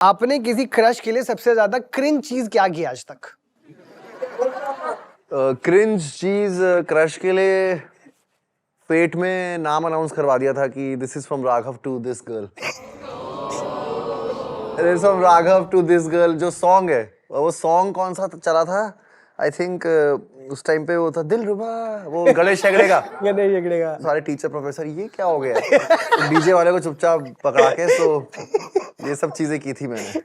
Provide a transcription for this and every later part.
आपने किसी क्रश के लिए सबसे ज्यादा क्रिंज चीज क्या की आज तक? क्रिंज चीज क्रश के लिए पेट में नाम अनाउंस करवा दिया था कि this is from Raghav to this girl, this is from Raghav to this girl. जो सॉन्ग है वो सॉन्ग कौन सा चला था? आई थिंक उस टाइम पे वो था दिलरुबा, वो गणेश हेगड़े का। गणेश हेगड़े का। सारे टीचर प्रोफेसर ये क्या हो गया, तो डीजे वाले को चुपचाप पकड़ा के, तो ये सब चीजें की थी मैंने।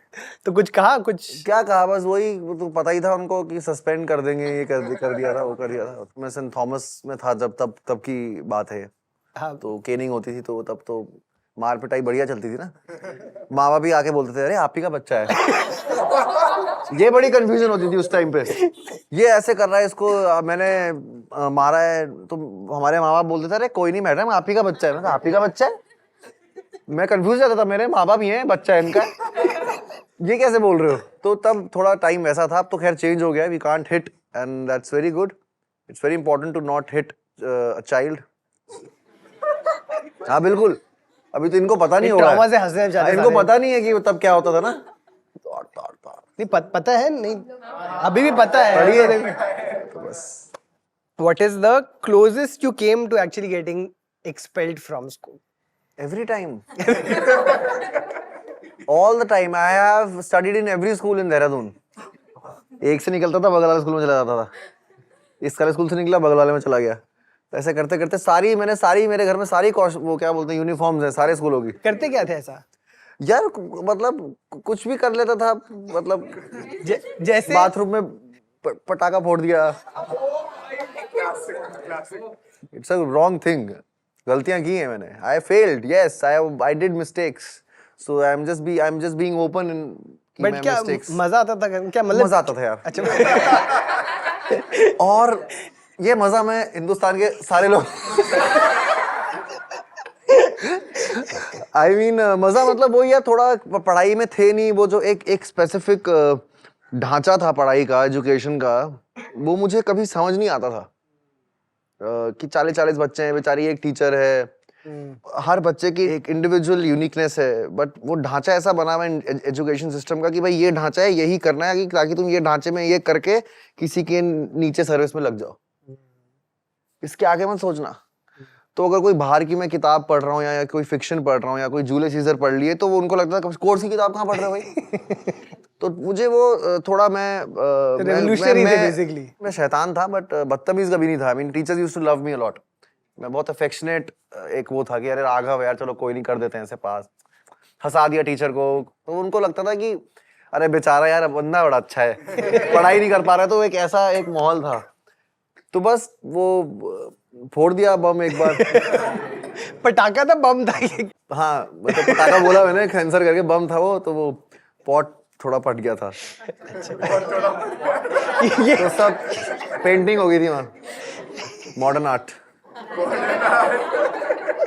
तो कुछ कहा? कुछ क्या कहा, बस वही, वो तो पता ही था उनको कि सस्पेंड कर देंगे, ये कर दिया था, वो कर दिया था। मैं सेंट थॉमस में था जब, तब की बात है। हाँ। तो केनिंग होती थी, तो तब तो मार पिटाई बढ़िया चलती थी ना। माँ बाप भी आके बोलते थे अरे आप ही का बच्चा है। ये बड़ी कंफ्यूजन होती थी उस टाइम पे, ये ऐसे कर रहा है, इसको मैंने मारा है। तो हमारे माँ बाप बोलते थे अरे कोई नहीं मैडम, आप ही का बच्चा है। मैं आप ही का बच्चा है, मैं कंफ्यूज जाता था, मेरे माँ बाप ही हैं, बच्चा है इनका, ये कैसे बोल रहे हो? तो तब थोड़ा टाइम वैसा था। अब तो खैर चेंज हो गया, we can't hit and that's very good. It's very important to not hit a child. हाँ बिल्कुल, अभी तो इनको पता नहीं होगा, ट्रॉमा से हंसने जाते इनको पता नहीं है कि वो तब क्या होता था ना। नहीं पता है, नहीं अभी भी पता है। तो बस What is the closest you came to actually getting expelled from school? every time, all the time. I have studied in every school in Dehradun. एक से निकलता था बगल वाले स्कूल में चला जाता था, इस वाले स्कूल से निकला बगल वाले में चला गया। ऐसे करते करते सारी मेरे घर में सारी वो क्या बोलते हैं यूनिफॉर्म्स हैं सारे स्कूलों की। करते क्या थे ऐसा यार? मतलब कुछ भी कर लेता था, मतलब जैसे बाथरूम में पटाखा फोड़ दिया। इट्स अ रॉन्ग थिंग, गलतियां की हैं मैंने। I failed, yes, I did mistakes, so I am just being open in. But क्या मजा आता था? क्या मतलब मजा आता था यार। अच्छा। और ये मजा मैं हिंदुस्तान के सारे लोग आई मीन मजा मतलब वही है, थोड़ा पढ़ाई में थे नहीं, वो जो एक स्पेसिफिक ढांचा था पढ़ाई का, एजुकेशन का, वो मुझे कभी समझ नहीं आता था। कि 40 बच्चे हैं, बेचारी एक टीचर है, हर बच्चे की एक इंडिविजुअल यूनिकनेस है, बट वो ढांचा ऐसा बना हुआ है एजुकेशन सिस्टम का कि भाई ये ढांचा है, यही करना है, ताकि तुम ये ढांचे में ये करके किसी के नीचे सर्विस में लग जाओ, इसके आगे मत सोचना। तो अगर कोई बाहर की मैं किताब पढ़ रहा हूँ या कोई फिक्शन पढ़ रहा हूँ या कोई जूलियस सीजर पढ़ लिए, तो वो उनको लगता था कोर्स की किताब कहाँ पढ़ रहे हो भाई। तो मुझे वो थोड़ा मैं शैतान था, बट बदतमीज कभी नहीं था। I mean teachers used to love me a lot. मैं बहुत अफेक्शनेट एक वो था कि अरे राघव यार चलो कोई नहीं, कर देते हैं ऐसे पास, हंसा दिया टीचर को। तो उनको लगता था कि अरे बेचारा यार बंदा बड़ा अच्छा है, पढ़ाई नहीं कर पा रहा। तो एक ऐसा एक माहौल था, तो बस वो फोड़ दिया बम एक बार। पटाखा था, बम था ये? हाँ मतलब पटाखा बोला मैंने, कैंसर करके बम था वो, तो वो पॉट थोड़ा फट गया था। तो सब पेंटिंग हो गई थी वहाँ, मॉडर्न आर्ट,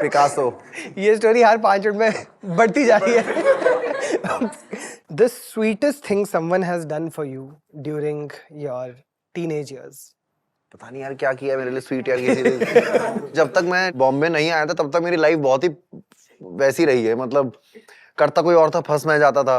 पिकासो। ये स्टोरी हर 5 मिनट में बढ़ती जा रही है। The sweetest thing someone has done for you during your teenage years? पता नहीं यार क्या किया मेरे लिए स्वीट यार किसी ने। जब तक मैं बॉम्बे नहीं आया था तब तक मेरी लाइफ बहुत ही वैसी रही है, मतलब करता कोई और था, फंस मैं जाता था।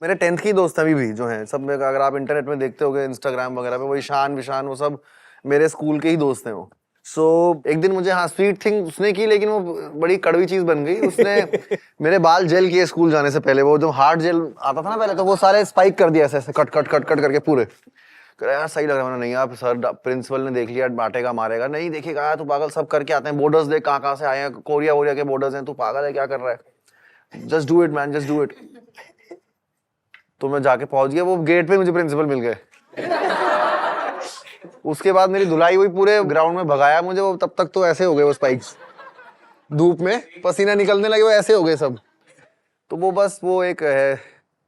मेरे 10th की दोस्त अभी भी जो हैं सब, अगर आप इंटरनेट में देखते होगे इंस्टाग्राम वगैरह पे, वो ईशान विशान वो सब मेरे स्कूल के ही दोस्त हैं वो। सो एक दिन मुझे, हाँ स्वीट थिंग उसने की, लेकिन वो बड़ी कड़वी चीज बन गई। उसने मेरे बाल जेल किए स्कूल जाने से पहले। वो जो हार्ड जेल आता था ना पहले, तो वो सारे स्पाइक कर दिया ऐसे कट करके पूरे। यार सही लग रहा है। नहीं आप सर प्रिंसिपल ने देख लिया, बांटेगा मारेगा। नहीं देखेगा यार तू पागल, सब करके आते हैं, बॉर्डर्स देख कहाँ से आए हैं, कोरिया वोरिया के बॉर्डर्स हैं, तू पागल है क्या कर रहा है, just do it man, just do it. तो मैं जाके पहुंच गया, वो गेट पे मुझे प्रिंसिपल मिल गए। उसके बाद मेरी धुलाई हुई, पूरे ग्राउंड में भगाया मुझे वो। तब तक तो ऐसे हो गए वो स्पाइक्स, धूप में पसीना निकलने लगे, वो ऐसे हो गए सब। तो वो बस वो एक है।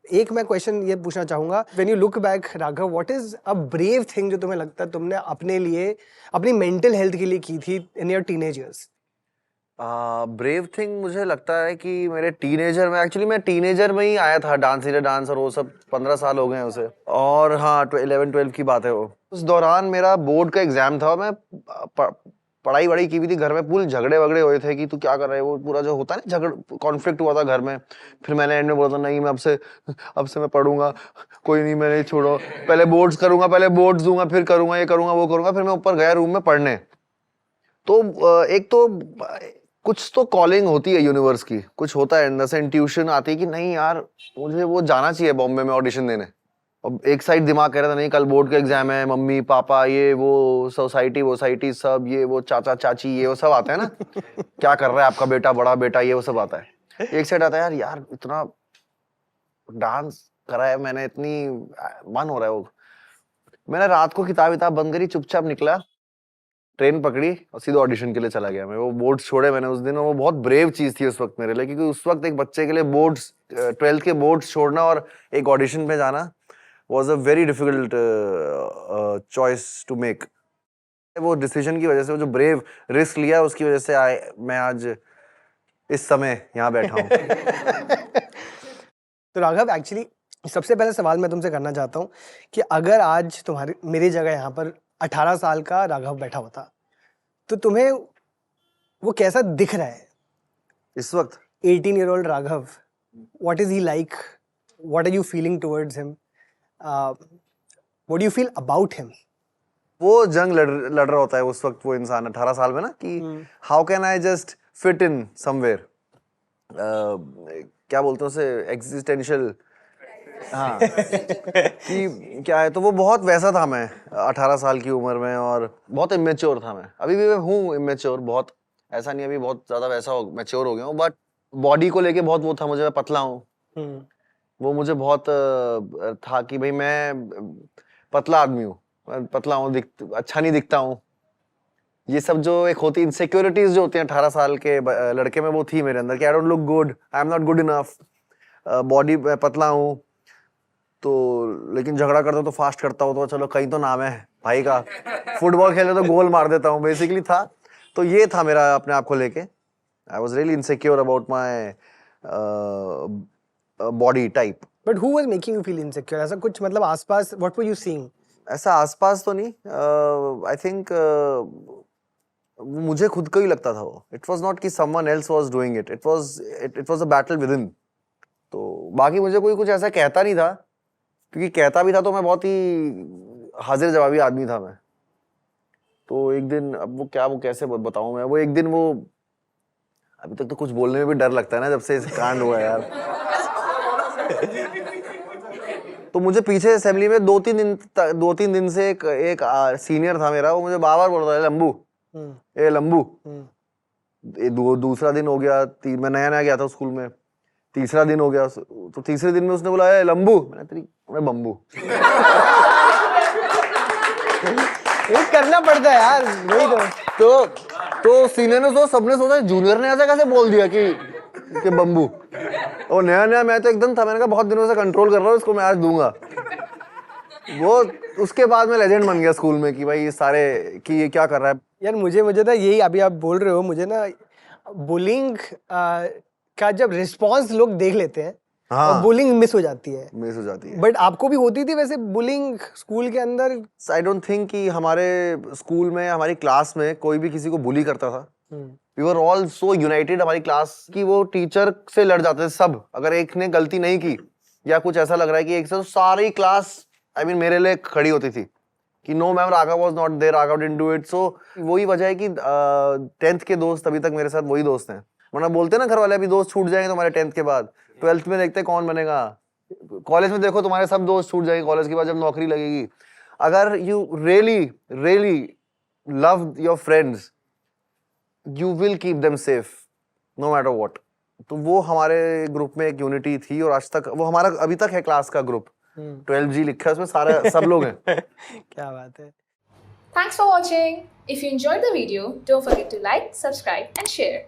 एक मैं क्वेश्चन ये पूछना चाहूंगा, when you look back Raghav, what is a brave thing जो तुम्हें लगता है तुमने अपने लिए, अपनी मेंटल हेल्थ के लिए की थी in your teenage years? Brave thing मुझे लगता है कि मेरे टीनेजर में, एक्चुअली मैं टीनेजर में ही आया था, डांस इंडिया डांस और वो सब 15 साल हो गए हैं उसे। और हाँ 11-12 की बात है वो। उस दौरान मेरा बोर्ड का एग्जाम था, मैं पढ़ाई वढ़ाई की भी थी, घर में पूरे झगड़े वगड़े हुए थे कि तू क्या कर रहा है, वो पूरा जो होता है ना झगड़ कॉन्फ्लिक्ट हुआ था घर में। फिर मैंने एंड में बोला था नहीं मैं अब से मैं पढ़ूंगा, कोई नहीं मैं नहीं छोड़ो, पहले बोर्ड्स करूंगा, पहले बोर्ड्स दूंगा, फिर करूंगा ये करूंगा वो करूंगा। फिर मैं ऊपर गया रूम में पढ़ने, तो एक तो कुछ तो कॉलिंग होती है यूनिवर्स की, कुछ होता है अंदर से इंट्यूशन आती है कि नहीं यार मुझे वो जाना चाहिए बॉम्बे में ऑडिशन देने। अब एक साइड दिमाग कह रहा था नहीं कल बोर्ड का एग्जाम है, मम्मी पापा ये वो सोसाइटी सब ये वो चाचा चाची ये वो सब आता है ना क्या कर रहा है आपका बेटा, बड़ा बेटा, ये वो सब आता है। एक साइड आता है यार यार इतना डांस करा है मैंने, इतनी मन हो रहा है वो। मैंने रात को किताब बंद करी, चुपचाप निकला, ट्रेन पकड़ी और सीधे ऑडिशन के लिए चला गया मैं। वो बोर्ड्स छोड़े मैंने उस दिन, और वो बहुत ब्रेव चीज थी उस वक्त मेरे लिए, क्योंकि उस वक्त एक बच्चे के लिए बोर्ड्स 12th के बोर्ड्स छोड़ना और एक ऑडिशन पे जाना was a very difficult choice to make. वो डिसीजन की वजह से, वो जो ब्रेव रिस्क लिया उसकी वजह से मैं आज इस समय यहाँ बैठा हूँ। तो राघव, एक्चुअली सबसे पहले सवाल मैं तुमसे करना चाहता हूँ कि अगर आज तुम्हारी मेरी जगह यहाँ पर 18 साल का राघव बैठा होता तो तुम्हें वो कैसा दिख रहा है इस वक्त? 18-year-old Raghav, what is he like? What are you feeling towards him? What do you feel about him? वो जंग लड़ रहा होता है उस वक्त वो इंसान 18 साल में ना, कि how can I just fit in somewhere, क्या बोलते हैं उसे, एग्जिस्टेंशियल, हाँ कि क्या है। तो वो बहुत वैसा था मैं 18 साल की उम्र में, और बहुत इमेच्योर था मैं। अभी भी मैं हूँ इमेच्योर, बहुत ऐसा नहीं अभी बहुत ज्यादा वैसा मैच्योर हो गया हूँ, बट बॉडी को लेके बहुत वो था मुझे, मैं पतला हूँ। वो मुझे बहुत था कि भाई मैं पतला आदमी हूँ, पतला हूँ, अच्छा नहीं दिखता हूँ। ये सब जो एक होती इनसिक्योरिटीज जो होती हैं 18 साल के लड़के में, वो थी मेरे अंदर कि I don't look good, I am not good enough, body पतला हूँ तो, लेकिन झगड़ा करता हूँ तो फास्ट करता हूँ, तो चलो कहीं तो नाम है भाई का, फुटबॉल खेले तो गोल मार देता हूँ, बेसिकली था। तो ये था मेरा अपने आप को लेके, I was really insecure about my body type. But who was making you feel insecure? ऐसा कुछ मतलब आसपास, what were you seeing? ऐसा आसपास तो नहीं, आई थिंक मुझे खुद को ही लगता था वो। इट वॉज नॉट कि someone else was doing it, it was a battle with in. तो बाकी मुझे कोई कुछ ऐसा कहता नहीं था, क्योंकि कहता भी था तो मैं बहुत ही हाजिर जवाबी आदमी था मैं। तो एक दिन, अब वो कैसे बताऊं मैं, वो एक दिन वो, अभी तक तो कुछ बोलने में भी डर लगता है ना जब से कांड हुआ यार। तो मुझे पीछे असेंबली में 2-3 दिन से एक सीनियर था मेरा, वो मुझे बार-बार बोल रहा है लंबू, ए लंबू। दूसरा दिन हो गया, मैं नया गया था स्कूल में, तीसरा दिन हो गया, तो तीसरे दिन में उसने बोला ए लंबू, मैं बम्बू। ये करना पड़ता है यार, वही तो सीनियर ने तो सबने सोचा जूनियर ने ऐसा कैसे बोल दिया कि बम्बू। और नया मैं तो एकदम था, मैंने कहा बहुत दिनों से कंट्रोल कर रहा हूँ इसको, मैं आज दूंगा। वो उसके बाद में लेजेंड बन गया स्कूल में कि भाई ये सारे कि ये क्या कर रहा है यार। मुझे ना यही अभी आप बोल रहे हो, मुझे ना बुलिंग का जब रिस्पॉन्स लोग देख लेते हैं, हाँ, और बुलिंग मिस हो जाती है। बट आपको भी होती थी वैसे बुलिंग स्कूल के अंदर? आई डोंट थिंक कि हमारे स्कूल में, हमारी क्लास में कोई भी किसी को बुली करता था। We were all so united, हमारी क्लास की वो टीचर से लड़ जाते थे सब, अगर एक ने गलती नहीं की या कुछ ऐसा लग रहा है कि एक से, तो सारी क्लास मेरे लिए खड़ी होती थी कि no ma'am, Raghav was not there, Raghav didn't do it. So वही वजह है कि 10th के दोस्त अभी तक मेरे साथ वही दोस्त हैं। वरना बोलते ना घर वाले अभी दोस्त छूट जाएंगे तुम्हारे 10th के बाद, 12th में देखते कौन बनेगा, कॉलेज में देखो तुम्हारे सब दोस्त छूट जाएंगे कॉलेज के बाद जब नौकरी लगेगी। अगर you really love your friends, you will keep them safe no matter what। तो वो हमारे ग्रुप में एक यूनिटी थी, और आज तक वो हमारा अभी तक है क्लास का ग्रुप। 12G लिखा है उसमें, सारे सब लोग हैं। क्या बात है। Thanks for watching. If you enjoyed the video, don't forget to like, subscribe and share.